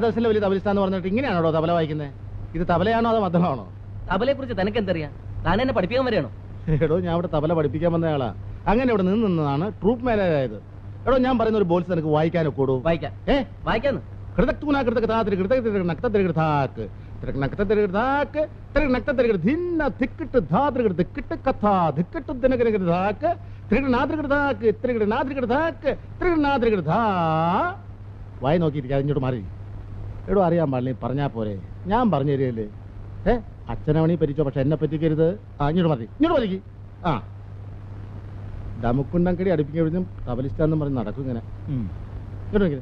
ദർശനിലെ വലിയ തബലിസ്ഥാന്ന് പറഞ്ഞിട്ട് ഇങ്ങനെയാണോ തബല വായിക്കുന്നത്? ഇത് തബലയാണോ അതോ മദ്ദളമാണോ? തബലയെ കുറിച്ച് തനിക്ക് എന്തറിയാം? താൻ എന്നെ പഠിപ്പിക്കാൻ വരെയാണോ? എടോ, ഞാൻ ഇവിടെ തബല പഠിപ്പിക്കാൻ വന്നയാളാ. അങ്ങനെ ഇവിടെ നിന്നതാണ് ട്രൂപ്പ് മാനേജായത്. എടോ, ഞാൻ പറയുന്ന ഒരു ബോൾസ് എനിക്ക് വായിക്കാനൊക്കെ കൂടും. വായിക്കാം. വായിക്കാന്ന് വായി നോക്കിയിരിക്കാതെ ഇങ്ങോട്ട് മാറി. എടോ, അറിയാൻ പാടില്ല, പറഞ്ഞാ പോരെ, ഞാൻ പറഞ്ഞു തരികയല്ലേ. അച്ഛനവണി പറ്റിച്ചോ, പക്ഷെ എന്നെ പറ്റിക്കരുത്. ഇങ്ങോട്ട് മതി, ഇങ്ങോട്ട് മതിക്ക്. ഡമുക്കുണ്ടങ്കടി അടുപ്പിക്കഴിഞ്ഞും തബലിസ്റ്റാന്നും പറഞ്ഞ് നടക്കും ഇങ്ങനെ. ഇങ്ങോട്ട്